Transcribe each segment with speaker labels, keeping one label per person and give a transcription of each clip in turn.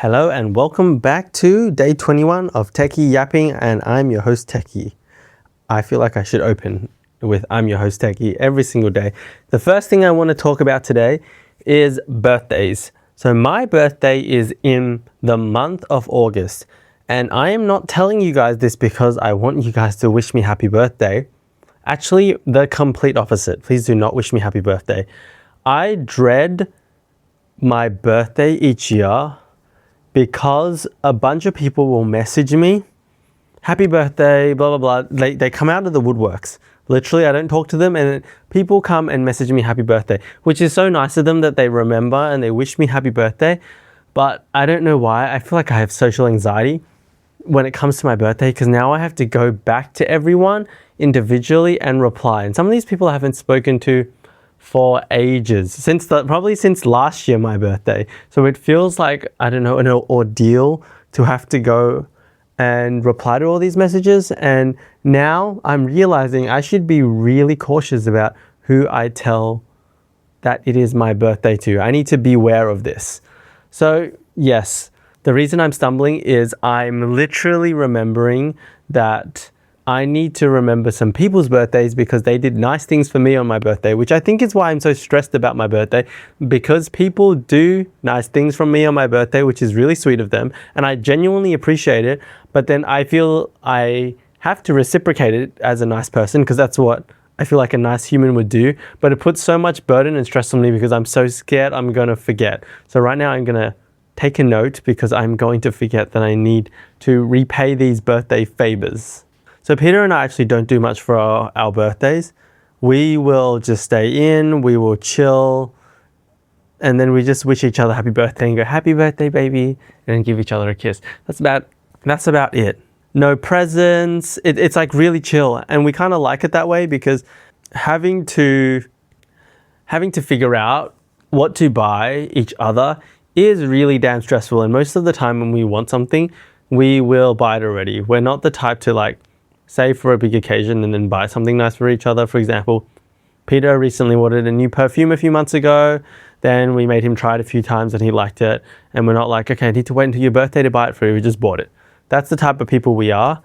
Speaker 1: Hello and welcome back to day 21 of Techie Yapping, and I'm your host Techie. I feel like I should open with I'm your host Techie every single day. The first thing I want to talk about today is birthdays. So my birthday is in the month of August, and I am not telling you guys this because I want you guys to wish me happy birthday. Actually, the complete opposite. Please do not wish me happy birthday. I dread my birthday each year because a bunch of people will message me, happy birthday, blah, blah, blah. They come out of the woodworks. Literally, I don't talk to them, and people come and message me happy birthday, which is so nice of them that they remember and they wish me happy birthday. But I don't know why. I feel like I have social anxiety when it comes to my birthday, because now I have to go back to everyone individually and reply. And some of these people I haven't spoken to for ages, probably since last year, my birthday. So it feels like, I don't know, an ordeal to have to go and reply to all these messages. And now I'm realizing I should be really cautious about who I tell that it is my birthday to. I need to be aware of this. So yes, the reason I'm stumbling is I'm literally remembering that I need to remember some people's birthdays because they did nice things for me on my birthday, which I think is why I'm so stressed about my birthday, because people do nice things from me on my birthday, which is really sweet of them, and I genuinely appreciate it. But then I feel I have to reciprocate it as a nice person, because that's what I feel like a nice human would do. But it puts so much burden and stress on me because I'm so scared I'm going to forget. So right now I'm going to take a note, because I'm going to forget that I need to repay these birthday favors. So Peter and I actually don't do much for our birthdays. We will just stay in, we will chill, and then we just wish each other happy birthday and go, happy birthday, baby, and then give each other a kiss. That's about it. No presents. It's like really chill. And we kind of like it that way, because having to figure out what to buy each other is really damn stressful. And most of the time when we want something, we will buy it already. We're not the type to like save for a big occasion and then buy something nice for each other. For example, Peter recently ordered a new perfume a few months ago. Then we made him try it a few times and he liked it. And we're not like, okay, I need to wait until your birthday to buy it for you. We just bought it. That's the type of people we are.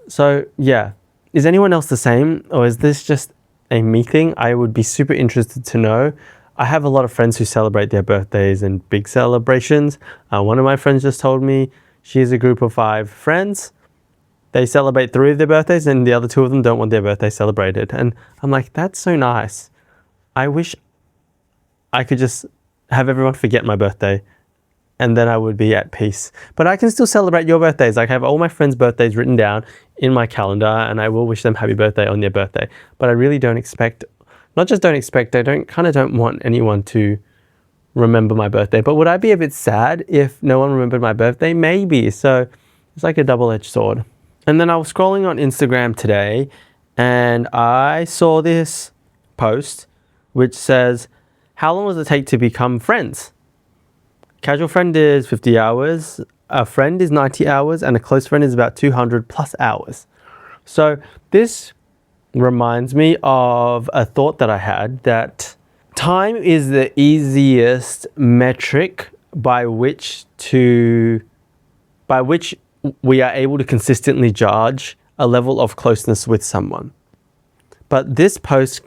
Speaker 1: So yeah, is anyone else the same, or is this just a me thing? I would be super interested to know. I have a lot of friends who celebrate their birthdays and big celebrations. One of my friends just told me she has a group of 5 friends. They celebrate 3 of their birthdays and the other 2 of them don't want their birthday celebrated. And I'm like, that's so nice. I wish I could just have everyone forget my birthday and then I would be at peace. But I can still celebrate your birthdays. Like, I have all my friends' birthdays written down in my calendar and I will wish them happy birthday on their birthday. But I really don't expect, I don't want anyone to remember my birthday. But would I be a bit sad if no one remembered my birthday? Maybe. So it's like a double-edged sword. And then I was scrolling on Instagram today and I saw this post which says, how long does it take to become friends? Casual friend is 50 hours, a friend is 90 hours, and a close friend is about 200 plus hours. So this reminds me of a thought that I had, that time is the easiest metric by which we are able to consistently judge a level of closeness with someone. But this post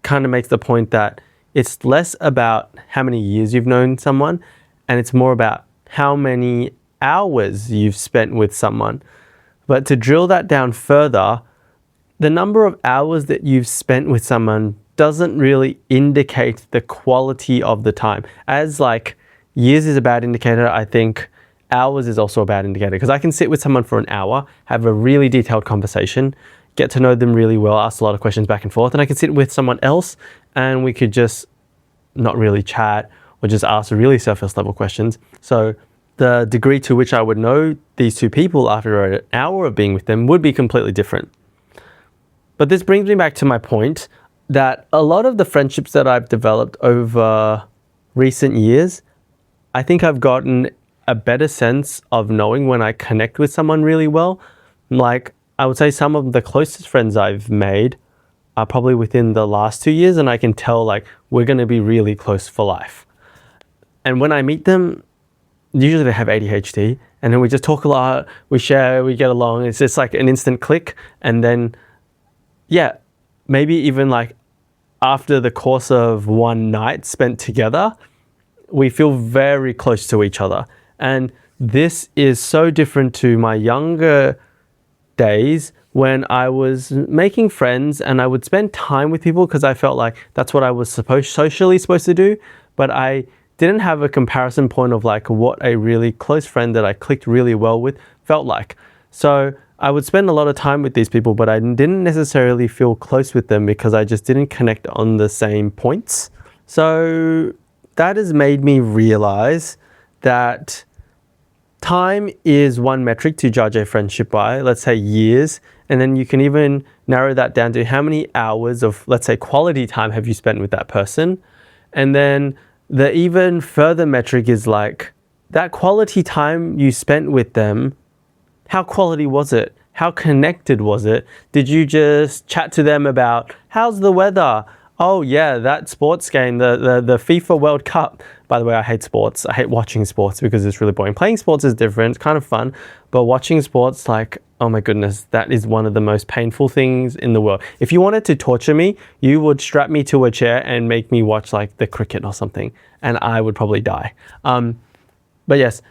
Speaker 1: kind of makes the point that it's less about how many years you've known someone, and it's more about how many hours you've spent with someone. But to drill that down further, the number of hours that you've spent with someone doesn't really indicate the quality of the time. As like years is a bad indicator, I think hours is also a bad indicator, because I can sit with someone for an hour, have a really detailed conversation, get to know them really well, ask a lot of questions back and forth, and I can sit with someone else and we could just not really chat or just ask really surface level questions. So the degree to which I would know these 2 people after an hour of being with them would be completely different. But this brings me back to my point that a lot of the friendships that I've developed over recent years, I think I've gotten a better sense of knowing when I connect with someone really well. Like, I would say some of the closest friends I've made are probably within the last 2 years, and I can tell like we're going to be really close for life. And when I meet them, usually they have ADHD, and then we just talk a lot, we share, we get along. It's just like an instant click. And then, yeah, maybe even like after the course of one night spent together, we feel very close to each other. And this is so different to my younger days when I was making friends and I would spend time with people because I felt like that's what I was socially supposed to do. But I didn't have a comparison point of like what a really close friend that I clicked really well with felt like. So I would spend a lot of time with these people, but I didn't necessarily feel close with them because I just didn't connect on the same points. So that has made me realize that time is one metric to judge a friendship by, let's say years. And then you can even narrow that down to how many hours of, let's say, quality time have you spent with that person. And then the even further metric is like that quality time you spent with them. How quality was it? How connected was it? Did you just chat to them about how's the weather? Oh yeah, that sports game, the FIFA World Cup. By the way, I hate sports. I hate watching sports because it's really boring. Playing sports is different, it's kind of fun. But watching sports, like, oh my goodness, that is one of the most painful things in the world. If you wanted to torture me, you would strap me to a chair and make me watch like the cricket or something. And I would probably die. But yes,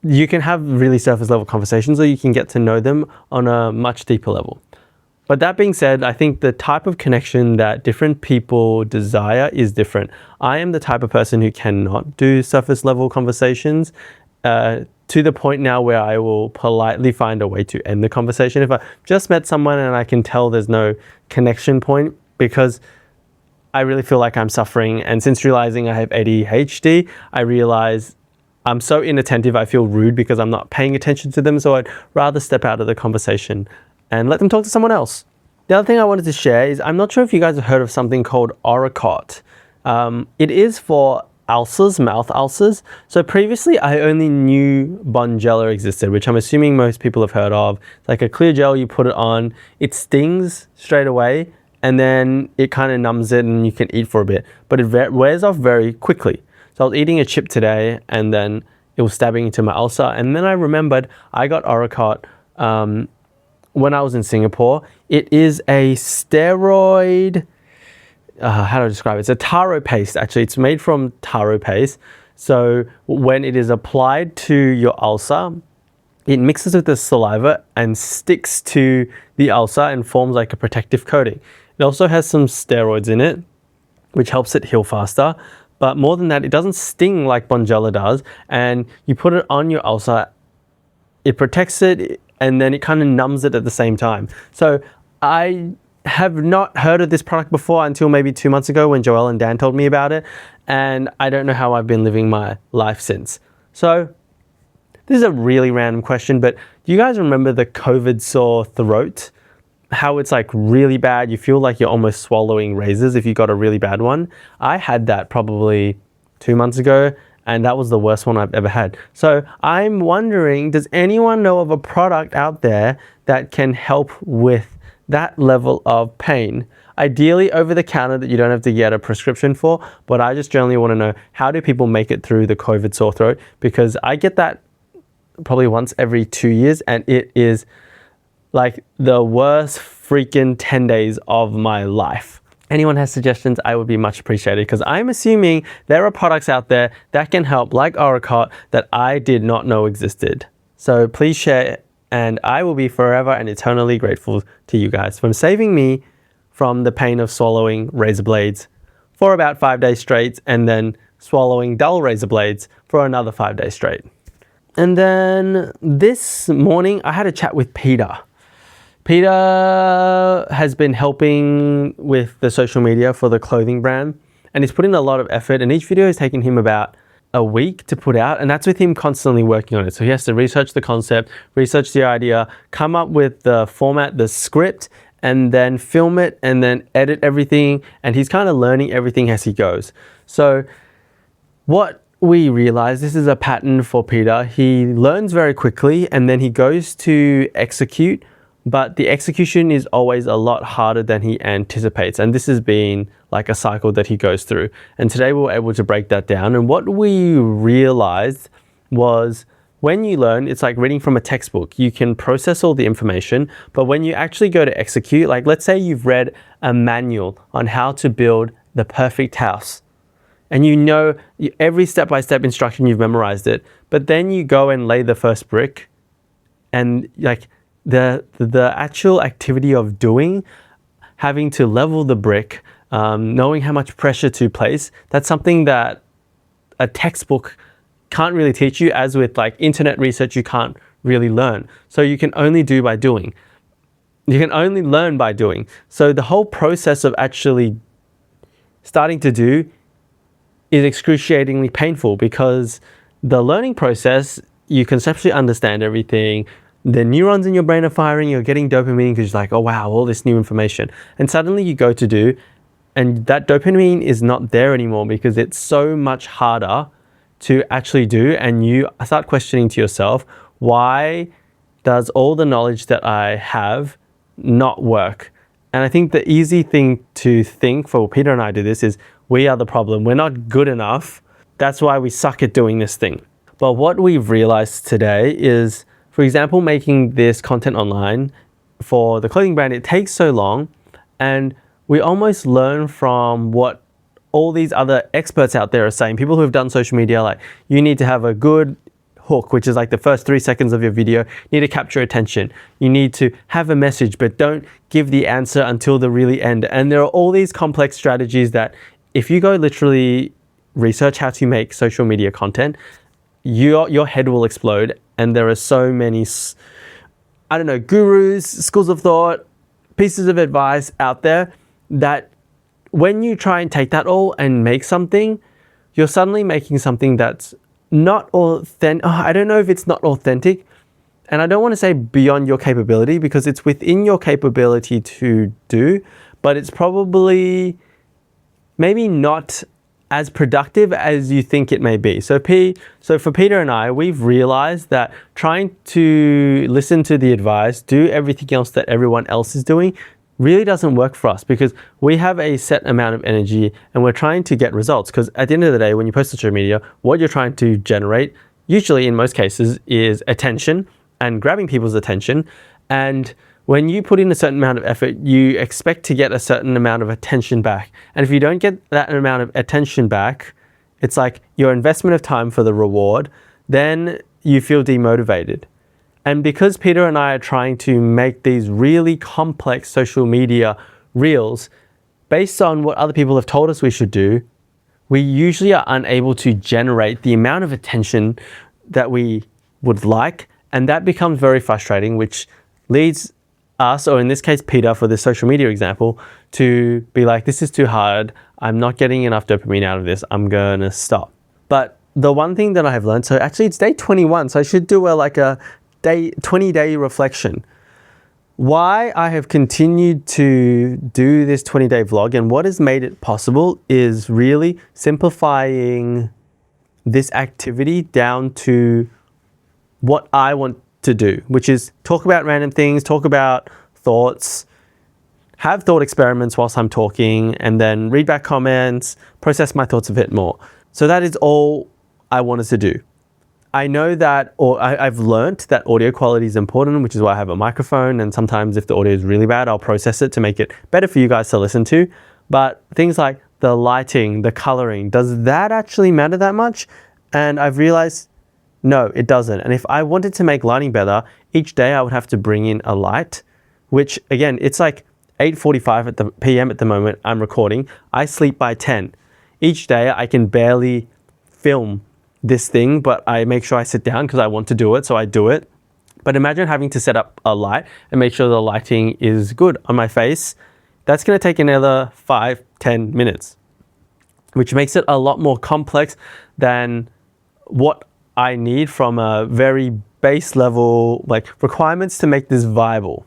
Speaker 1: you can have really surface level conversations or you can get to know them on a much deeper level. But that being said, I think the type of connection that different people desire is different. I am the type of person who cannot do surface level conversations to the point now where I will politely find a way to end the conversation. If I just met someone and I can tell there's no connection point because I really feel like I'm suffering. And since realizing I have ADHD, I realize I'm so inattentive, I feel rude because I'm not paying attention to them. So I'd rather step out of the conversation and let them talk to someone else. The other thing I wanted to share is I'm not sure if you guys have heard of something called Oracort. It is for ulcers, mouth ulcers. So previously I only knew Bonjela existed, which I'm assuming most people have heard of. It's like a clear gel, you put it on, it stings straight away, and then it kind of numbs it and you can eat for a bit. But it wears off very quickly. So I was eating a chip today and then it was stabbing into my ulcer. And then I remembered I got Oracort when I was in Singapore. It is a steroid, how do I describe it? It's a taro paste, actually. It's made from taro paste. So when it is applied to your ulcer, it mixes with the saliva and sticks to the ulcer and forms like a protective coating. It also has some steroids in it, which helps it heal faster. But more than that, it doesn't sting like Bonjela does. And you put it on your ulcer, it protects it, and then it kind of numbs it at the same time. So I have not heard of this product before until maybe 2 months ago when Joelle and Dan told me about it. And I don't know how I've been living my life since. So this is a really random question, but do you guys remember the COVID sore throat? How it's like really bad. You feel like you're almost swallowing razors if you got a really bad one. I had that probably 2 months ago. And that was the worst one I've ever had. So I'm wondering, does anyone know of a product out there that can help with that level of pain? Ideally over the counter that you don't have to get a prescription for, but I just generally want to know, how do people make it through the COVID sore throat? Because I get that probably once every 2 years and it is like the worst freaking 10 days of my life. Anyone has suggestions, I would be much appreciated because I'm assuming there are products out there that can help, like Oracort, that I did not know existed. So please share, and I will be forever and eternally grateful to you guys for saving me from the pain of swallowing razor blades for about 5 days straight and then swallowing dull razor blades for another 5 days straight. And then this morning I had a chat with Peter. Peter has been helping with the social media for the clothing brand and he's put in a lot of effort, and each video has taken him about a week to put out, and that's with him constantly working on it. So he has to research the concept, research the idea, come up with the format, the script, and then film it and then edit everything, and he's kind of learning everything as he goes. So what we realize, this is a pattern for Peter. He learns very quickly and then he goes to execute, but the execution is always a lot harder than he anticipates. And this has been like a cycle that he goes through. And today we were able to break that down. And what we realized was when you learn, it's like reading from a textbook. You can process all the information, but when you actually go to execute, like let's say you've read a manual on how to build the perfect house, and you know every step-by-step instruction, you've memorized it, but then you go and lay the first brick, and like the actual activity of doing, having to level the brick, knowing how much pressure to place, that's something that a textbook can't really teach you, as with like internet research, you can't really learn. So you can only do by doing. You can only learn by doing. So the whole process of actually starting to do is excruciatingly painful, because the learning process, you conceptually understand everything. The neurons in your brain are firing, you're getting dopamine because you're like, oh wow, all this new information. And suddenly you go to do, and that dopamine is not there anymore because it's so much harder to actually do, and you start questioning to yourself, why does all the knowledge that I have not work? And I think the easy thing to think, for Peter and I do this, is we are the problem. We're not good enough. That's why we suck at doing this thing. But what we've realized today is, for example, making this content online for the clothing brand, it takes so long, and we almost learn from what all these other experts out there are saying, people who have done social media, like you need to have a good hook, which is like the first 3 seconds of your video. You need to capture attention. You need to have a message, but don't give the answer until the really end. And there are all these complex strategies that if you go literally research how to make social media content, your head will explode. And there are so many, I don't know, gurus, schools of thought, pieces of advice out there that when you try and take that all and make something, you're suddenly making something that's not authentic. I don't know if it's not authentic. And I don't want to say beyond your capability, because it's within your capability to do, but it's probably maybe not as productive as you think it may be. So for Peter and I, we've realized that trying to listen to the advice, do everything else that everyone else is doing, really doesn't work for us, because we have a set amount of energy and we're trying to get results. Because at the end of the day, when you post social media, what you're trying to generate, usually in most cases, is attention and grabbing people's attention. And when you put in a certain amount of effort, you expect to get a certain amount of attention back. And if you don't get that amount of attention back, it's like your investment of time for the reward, then you feel demotivated. And because Peter and I are trying to make these really complex social media reels based on what other people have told us we should do, we usually are unable to generate the amount of attention that we would like. And that becomes very frustrating, which leads us, or in this case, Peter, for this social media example, to be like, this is too hard. I'm not getting enough dopamine out of this. I'm going to stop. But the one thing that I have learned, so actually it's day 21, so I should do a 20-day reflection. Why I have continued to do this 20-day vlog and what has made it possible is really simplifying this activity down to what I want to do, which is talk about random things, talk about thoughts, have thought experiments whilst I'm talking, and then read back comments, process my thoughts a bit more. So that is all I wanted to do. I know that, or I've learnt that audio quality is important, which is why I have a microphone. And sometimes if the audio is really bad, I'll process it to make it better for you guys to listen to. But things like the lighting, the coloring, does that actually matter that much? And I've realized, no, it doesn't. And if I wanted to make lighting better, each day I would have to bring in a light, which again, it's like 8:45 p.m. at the moment I'm recording. I sleep by 10. Each day I can barely film this thing, but I make sure I sit down because I want to do it, so I do it. But imagine having to set up a light and make sure the lighting is good on my face. That's going to take another 5-10 minutes, which makes it a lot more complex than what I need from a very base level, like requirements to make this viable.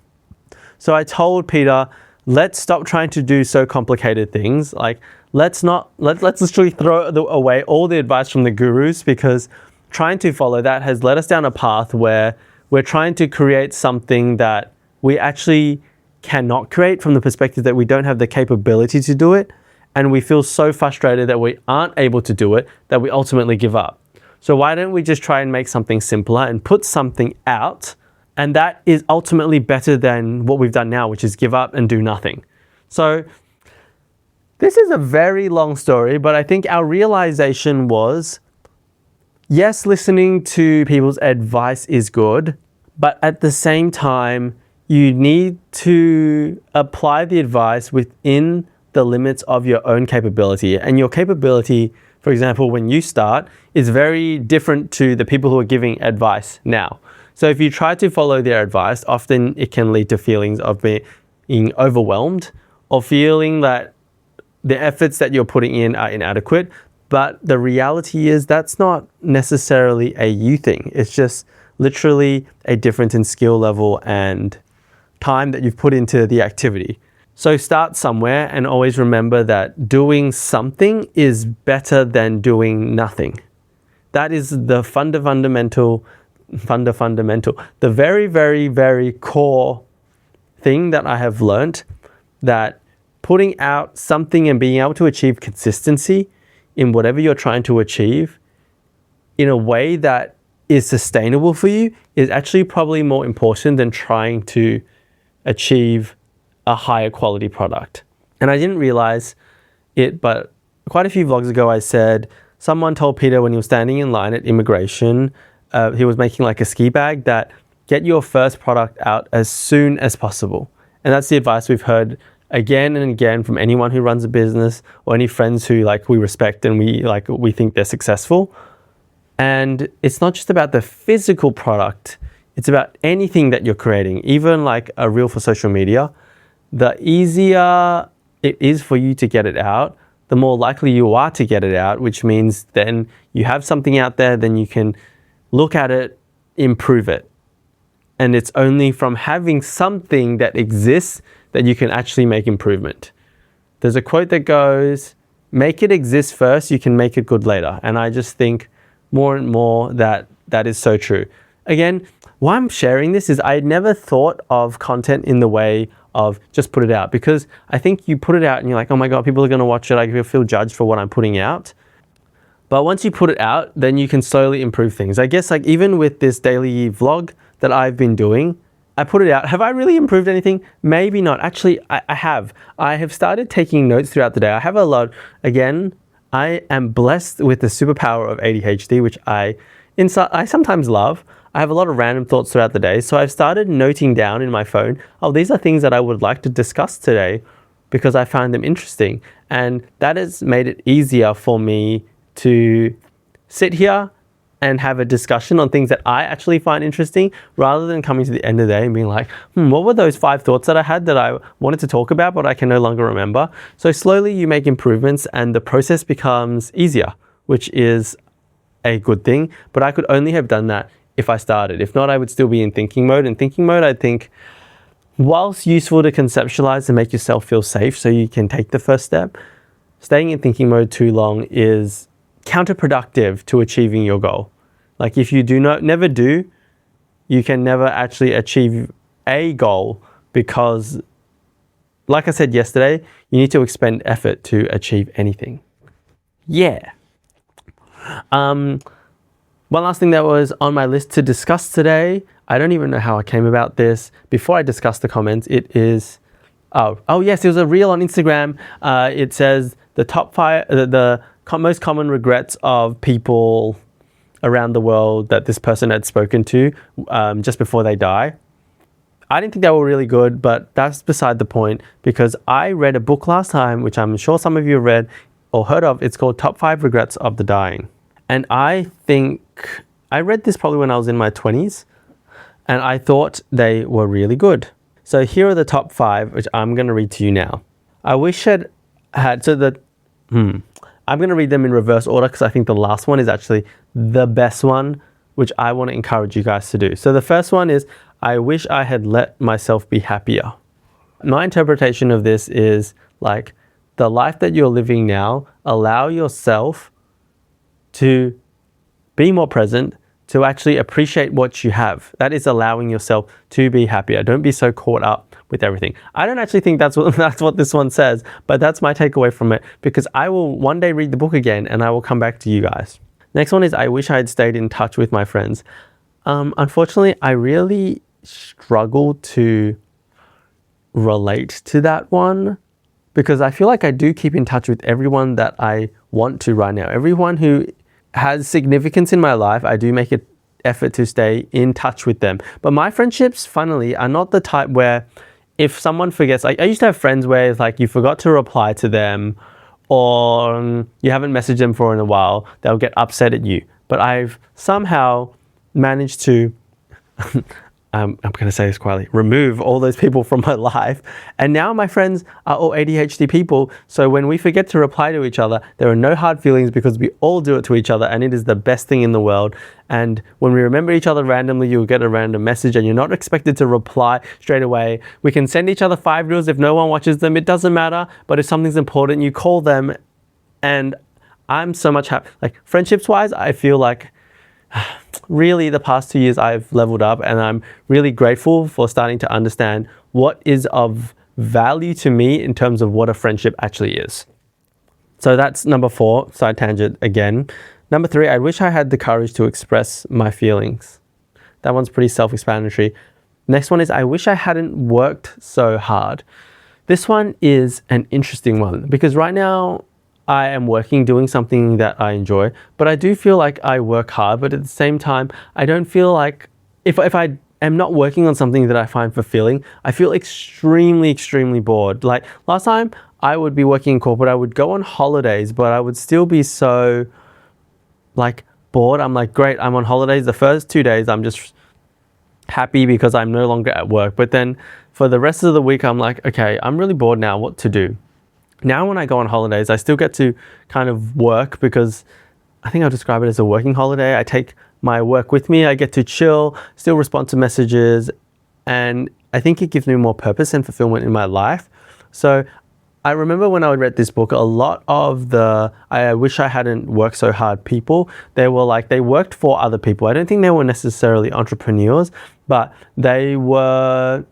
Speaker 1: So I told Peter, let's stop trying to do so complicated things. Like, let's literally throw away all the advice from the gurus, because trying to follow that has led us down a path where we're trying to create something that we actually cannot create from the perspective that we don't have the capability to do it. And we feel so frustrated that we aren't able to do it that we ultimately give up. So why don't we just try and make something simpler and put something out? And that is ultimately better than what we've done now, which is give up and do nothing. So this is a very long story, but I think our realization was, yes, listening to people's advice is good, but at the same time, you need to apply the advice within the limits of your own capability. And your capability, for example, when you start, is very different to the people who are giving advice now. So if you try to follow their advice, often it can lead to feelings of being overwhelmed or feeling that the efforts that you're putting in are inadequate. But the reality is that's not necessarily a you thing. It's just literally a difference in skill level and time that you've put into the activity. So start somewhere and always remember that doing something is better than doing nothing. That is the fundamental, the very, very, very core thing that I have learned, that putting out something and being able to achieve consistency in whatever you're trying to achieve in a way that is sustainable for you is actually probably more important than trying to achieve a higher quality product. And I didn't realize it, but quite a few vlogs ago I said someone told Peter when he was standing in line at immigration, he was making like a ski bag, that get your first product out as soon as possible. And that's the advice we've heard again and again from anyone who runs a business or any friends who we respect and we think they're successful. And it's not just about the physical product, it's about anything that you're creating, even like a reel for social media. The easier it is for you to get it out, the more likely you are to get it out, which means then you have something out there, then you can look at it, improve it. And it's only from having something that exists that you can actually make improvement. There's a quote that goes, make it exist first, you can make it good later. And I just think more and more that that is so true. Again, why I'm sharing this is I had never thought of content in the way of just put it out, because I think you put it out and you're like, oh my God, people are going to watch it. I feel judged for what I'm putting out. But once you put it out, then you can slowly improve things. I guess even with this daily vlog that I've been doing, I put it out. Have I really improved anything? Maybe not. Actually, I have. I have started taking notes throughout the day. I have a lot. Again, I am blessed with the superpower of ADHD, which I sometimes love. I have a lot of random thoughts throughout the day. So I've started noting down in my phone, oh, these are things that I would like to discuss today because I find them interesting. And that has made it easier for me to sit here and have a discussion on things that I actually find interesting, rather than coming to the end of the day and being like, what were those 5 thoughts that I had that I wanted to talk about, but I can no longer remember? So slowly you make improvements and the process becomes easier, which is a good thing. But I could only have done that if I started. If not, I would still be in thinking mode. And thinking mode, I think, whilst useful to conceptualize and make yourself feel safe so you can take the first step, staying in thinking mode too long is counterproductive to achieving your goal. Like if you never do, you can never actually achieve a goal, because like I said yesterday, you need to expend effort to achieve anything. Yeah. One last thing that was on my list to discuss today, I don't even know how I came about this. Before I discuss the comments, it is, oh yes, it was a reel on Instagram. It says the top 5, the most common regrets of people around the world that this person had spoken to just before they die. I didn't think they were really good, but that's beside the point, because I read a book last time, which I'm sure some of you have read or heard of. It's called Top 5 Regrets of the Dying. And I think I read this probably when I was in my 20s, and I thought they were really good. So here are the top 5, which I'm going to read to you now. I wish I'd had, I'm going to read them in reverse order because I think the last one is actually the best one, which I want to encourage you guys to do. So the first one is, I wish I had let myself be happier. My interpretation of this is like, the life that you're living now, allow yourself to be more present, to actually appreciate what you have. That is allowing yourself to be happier. Don't be so caught up with everything. I don't actually think that's what this one says, but that's my takeaway from it, because I will one day read the book again and I will come back to you guys. Next one is I wish I had stayed in touch with my friends. Unfortunately, I really struggle to relate to that one because I feel like I do keep in touch with everyone that I want to right now. Everyone who has significance in my life, I do make an effort to stay in touch with them. But my friendships, funnily, are not the type where if someone forgets, like I used to have friends where it's like you forgot to reply to them or you haven't messaged them for in a while, they'll get upset at you. But I've somehow managed to I'm going to say this quietly, remove all those people from my life. And now my friends are all ADHD people. So when we forget to reply to each other, there are no hard feelings because we all do it to each other and it is the best thing in the world. And when we remember each other randomly, you'll get a random message and you're not expected to reply straight away. We can send each other 5 reels if no one watches them. It doesn't matter. But if something's important, you call them. And I'm so much happy. Like friendships wise, I feel like really the past 2 years I've leveled up and I'm really grateful for starting to understand what is of value to me in terms of what a friendship actually is. So that's number 4, side tangent again. Number 3, I wish I had the courage to express my feelings. That one's pretty self-explanatory. Next one is I wish I hadn't worked so hard. This one is an interesting one because right now I am working, doing something that I enjoy, but I do feel like I work hard, but at the same time, I don't feel like, if I am not working on something that I find fulfilling, I feel extremely, extremely bored. Like last time I would be working in corporate, I would go on holidays, but I would still be so like bored. I'm like, great, I'm on holidays. The first 2 days, I'm just happy because I'm no longer at work. But then for the rest of the week, I'm like, okay, I'm really bored now, what to do? Now when I go on holidays, I still get to kind of work because I think I'll describe it as a working holiday. I take my work with me, I get to chill, still respond to messages, and I think it gives me more purpose and fulfillment in my life. So I remember when I read this book, a lot of the I wish I hadn't worked so hard people, they were like, they worked for other people. I don't think they were necessarily entrepreneurs, but they were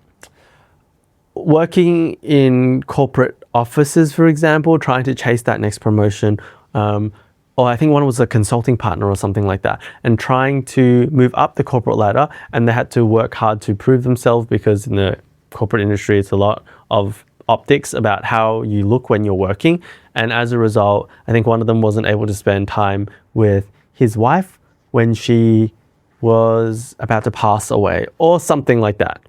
Speaker 1: working in corporate offices, for example, trying to chase that next promotion. Or I think one was a consulting partner or something like that, and trying to move up the corporate ladder. And they had to work hard to prove themselves because in the corporate industry, it's a lot of optics about how you look when you're working. And as a result, I think one of them wasn't able to spend time with his wife when she was about to pass away or something like that.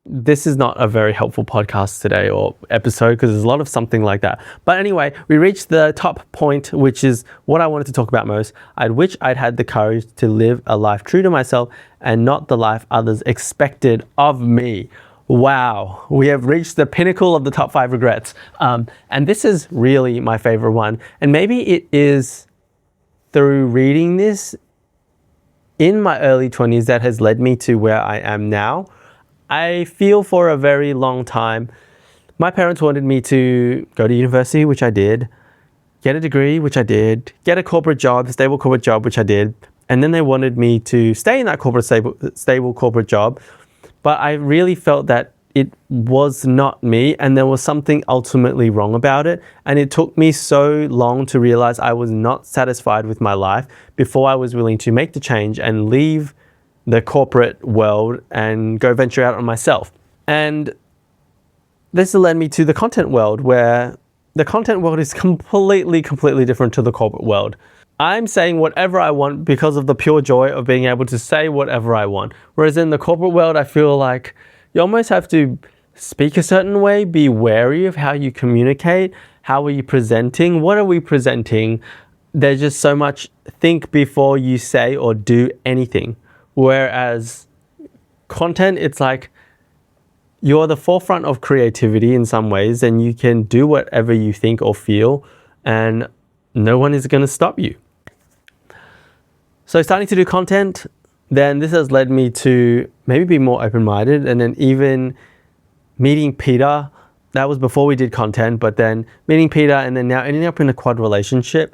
Speaker 1: This is not a very helpful podcast today or episode because there's a lot of something like that. But anyway, we reached the top point, which is what I wanted to talk about most. I wish I'd had the courage to live a life true to myself and not the life others expected of me. Wow, we have reached the pinnacle of the top 5 regrets. And this is really my favorite one. And maybe it is through reading this in my early 20s that has led me to where I am now. I feel for a very long time, my parents wanted me to go to university, which I did, get a degree, which I did, get a corporate job, a stable corporate job, which I did, and then they wanted me to stay in that stable corporate job. But I really felt that it was not me and there was something ultimately wrong about it. And it took me so long to realize I was not satisfied with my life before I was willing to make the change and leave the corporate world and go venture out on myself. And this led me to the content world, where the content world is completely different to the corporate world. I'm saying whatever I want because of the pure joy of being able to say whatever I want. Whereas in the corporate world, I feel like you almost have to speak a certain way, be wary of how you communicate. How are you presenting? What are we presenting? There's just so much think before you say or do anything. Whereas content, it's like you're the forefront of creativity in some ways and you can do whatever you think or feel and no one is going to stop you. So starting to do content, then this has led me to maybe be more open-minded, and then even meeting Peter. That was before we did content, but then meeting Peter and then now ending up in a quad relationship.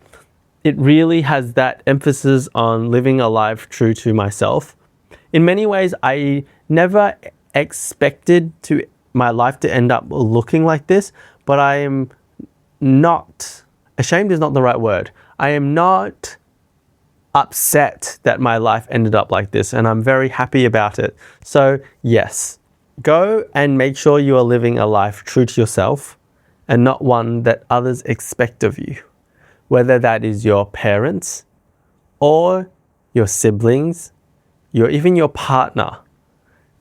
Speaker 1: It really has that emphasis on living a life true to myself. In many ways, I never expected my life to end up looking like this, but I am not, ashamed is not the right word. I am not upset that my life ended up like this, and I'm very happy about it. So yes, go and make sure you are living a life true to yourself and not one that others expect of you, whether that is your parents or your siblings, even your partner.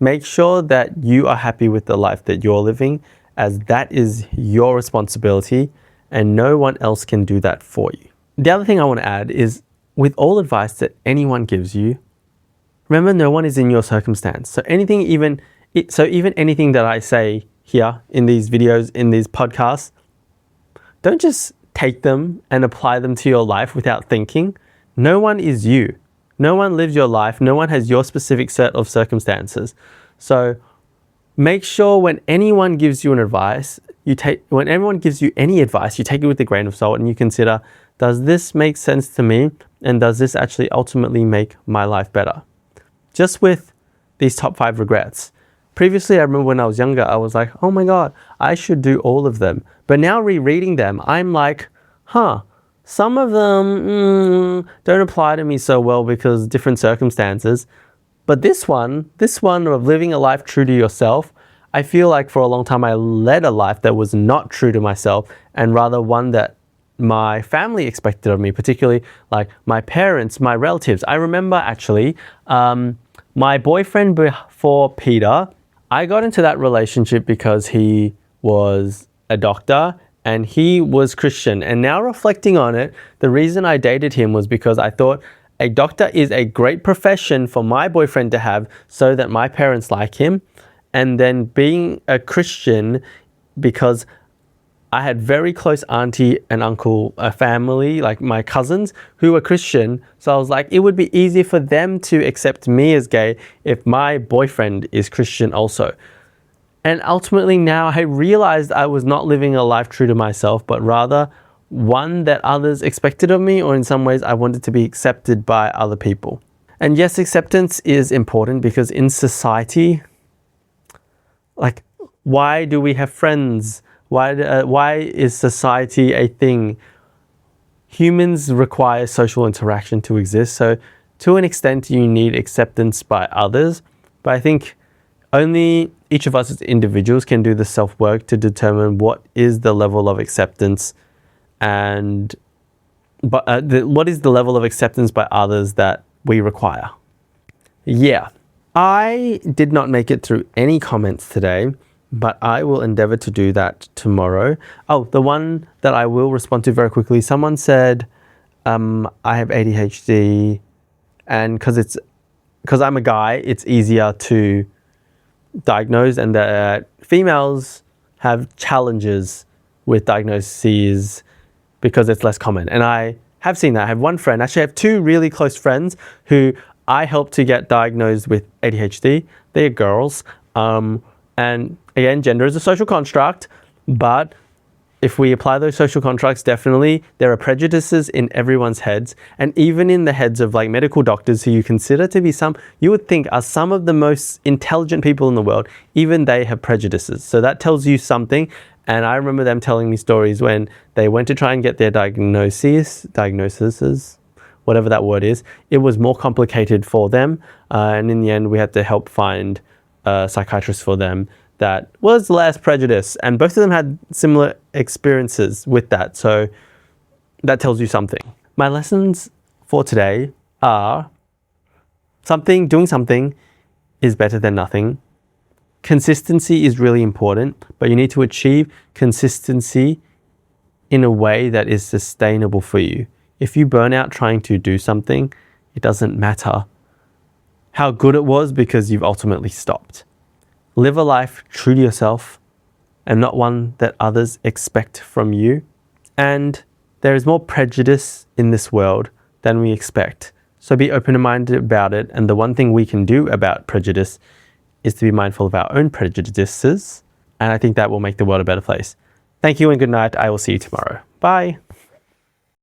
Speaker 1: Make sure that you are happy with the life that you're living, as that is your responsibility and no one else can do that for you. The other thing I want to add is, with all advice that anyone gives you, remember no one is in your circumstance. So even anything that I say here in these videos, in these podcasts, don't just take them and apply them to your life without thinking. No one is you. No one lives your life. No one has your specific set of circumstances. So make sure when anyone gives you when everyone gives you any advice, you take it with a grain of salt and you consider, does this make sense to me? And does this actually ultimately make my life better? Just with these top 5 regrets. Previously, I remember when I was younger, I was like, oh my God, I should do all of them. But now rereading them, I'm like, some of them don't apply to me so well because different circumstances. But this one of living a life true to yourself, I feel like for a long time I led a life that was not true to myself, and rather one that my family expected of me, particularly like my parents, my relatives. I remember actually my boyfriend before Peter, I got into that relationship because he was a doctor and he was Christian. And now reflecting on it, the reason I dated him was because I thought a doctor is a great profession for my boyfriend to have so that my parents like him. And then being a Christian, because I had very close auntie and uncle, a family, like my cousins, who were Christian. So I was like, it would be easier for them to accept me as gay if my boyfriend is Christian also. And ultimately now I realized I was not living a life true to myself, but rather one that others expected of me, or in some ways I wanted to be accepted by other people. And yes, acceptance is important because in society, like, why do we have friends? Why is society a thing? Humans require social interaction to exist. So to an extent, you need acceptance by others. But I think only each of us as individuals can do the self-work to determine what is the level of acceptance what is the level of acceptance by others that we require. Yeah, I did not make it through any comments today, but I will endeavor to do that tomorrow. Oh, the one that I will respond to very quickly. Someone said, I have ADHD, and because I'm a guy, it's easier to diagnose, and that females have challenges with diagnoses because it's less common. And I have seen that. I have one friend, actually I have 2 really close friends who I helped to get diagnosed with ADHD. They're girls. And again, gender is a social construct, but if we apply those social constructs, definitely there are prejudices in everyone's heads, and even in the heads of like medical doctors who you consider to be you would think are some of the most intelligent people in the world, even they have prejudices. So that tells you something. And I remember them telling me stories when they went to try and get their diagnoses, whatever that word is, it was more complicated for them. And in the end, we had to help find a psychiatrist for them that was less prejudice. And both of them had similar experiences with that. So that tells you something. My lessons for today are doing something is better than nothing. Consistency is really important, but you need to achieve consistency in a way that is sustainable for you. If you burn out trying to do something, it doesn't matter how good it was because you've ultimately stopped. Live a life true to yourself and not one that others expect from you. And there is more prejudice in this world than we expect. So be open-minded about it. And the one thing we can do about prejudice is to be mindful of our own prejudices. And I think that will make the world a better place. Thank you and good night. I will see you tomorrow. Bye.